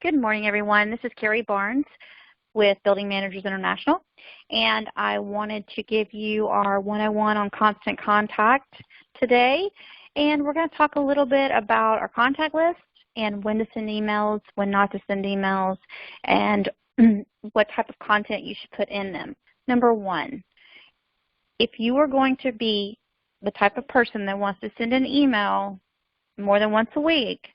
Good morning, everyone. This is Carrie Barnes with Building Managers International, and I wanted to give you our 101 on constant contact today. And we're going to talk a little bit about our contact list and when to send emails, when not to send emails, and what type of content you should put in them. Number one, if you are going to be the type of person that wants to send an email more than once a week,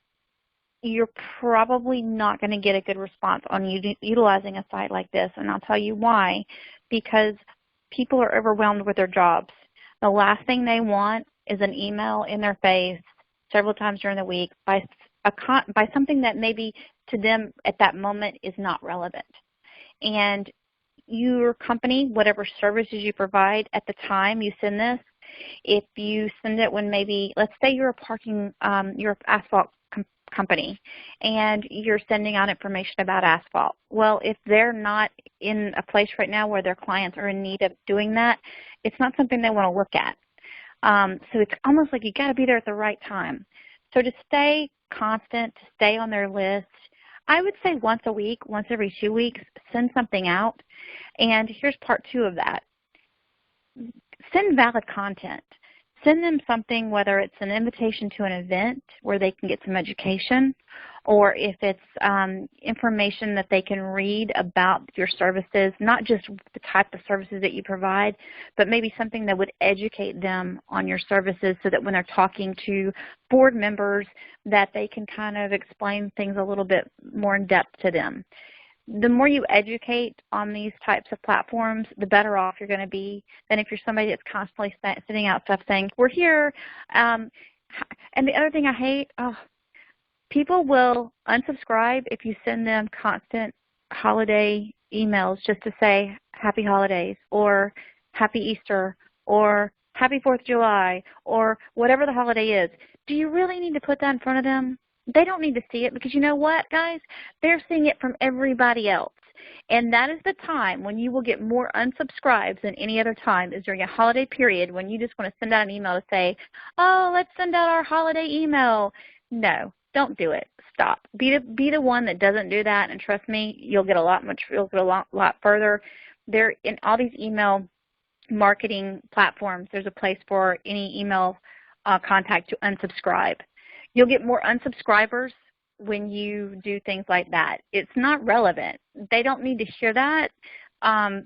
you're probably not going to get a good response on utilizing a site like this, and I'll tell you why. Because people are overwhelmed with their jobs. The last thing they want is an email in their face several times during the week by something that maybe to them at that moment is not relevant. And your company, whatever services you provide at the time you send this, if you send it when maybe, let's say you're you're asphalt company and you're sending out information about asphalt. Well, if they're not in a place right now where their clients are in need of doing that, it's not something they want to look at. So it's almost like you got to be there at the right time. So to stay constant, to stay on their list, I would say once a week, once every 2 weeks, send something out. And here's part two of that. Send valid content. Send them something, whether it's an invitation to an event where they can get some education, or if it's information that they can read about your services, not just the type of services that you provide, but maybe something that would educate them on your services so that when they're talking to board members that they can kind of explain things a little bit more in depth to them. The more you educate on these types of platforms, the better off you're going to be than if you're somebody that's constantly sending out stuff saying, we're here. And the other thing I hate, people will unsubscribe if you send them constant holiday emails just to say happy holidays or happy Easter or happy 4th of July or whatever the holiday is. Do you really need to put that in front of them? They don't need to see it because you know what, guys? They're seeing it from everybody else. And that is the time when you will get more unsubscribes than any other time is during a holiday period when you just want to send out an email to say, oh, let's send out our holiday email. No, don't do it. Stop. Be the one that doesn't do that, and trust me, you'll get a lot further. There in all these email marketing platforms, there's a place for any email contact to unsubscribe. You'll get more unsubscribers when you do things like that. It's not relevant. They don't need to hear that.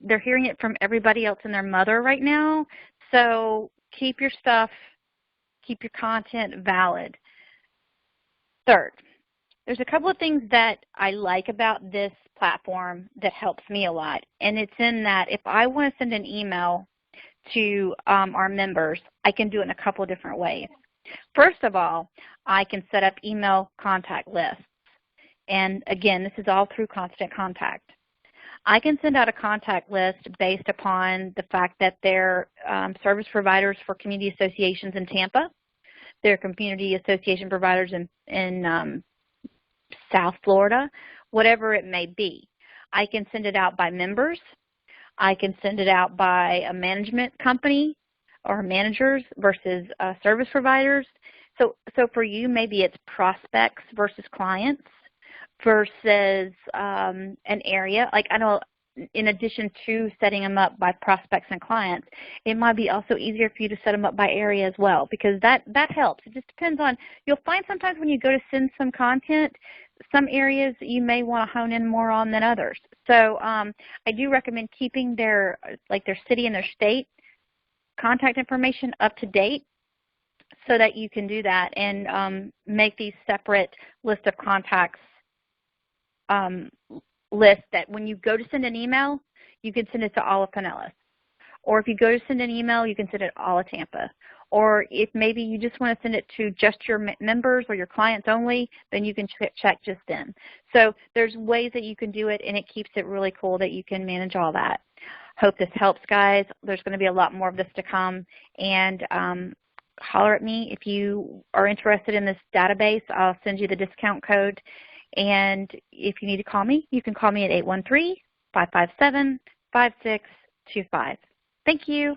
They're hearing it from everybody else and their mother right now. So keep your content valid. Third, there's a couple of things that I like about this platform that helps me a lot. And it's in that if I want to send an email to our members, I can do it in a couple of different ways. First of all, I can set up email contact lists. And again, this is all through Constant Contact. I can send out a contact list based upon the fact that they're service providers for community associations in Tampa. They're community association providers in South Florida, whatever it may be. I can send it out by members. I can send it out by a management company or managers versus service providers. So for you, maybe it's prospects versus clients versus an area. Like I know in addition to setting them up by prospects and clients, it might be also easier for you to set them up by area as well because that helps. It just depends on, you'll find sometimes when you go to send some content, some areas you may want to hone in more on than others. So I do recommend keeping their city and their state contact information up to date so that you can do that and make these separate list of contacts lists that when you go to send an email, you can send it to all of Pinellas. Or if you go to send an email, you can send it to all of Tampa. Or if maybe you just want to send it to just your members or your clients only, then you can check just them. So there's ways that you can do it, and it keeps it really cool that you can manage all that. Hope this helps, guys. There's going to be a lot more of this to come. And holler at me if you are interested in this database. I'll send you the discount code. And if you need to call me, you can call me at 813-557-5625. Thank you.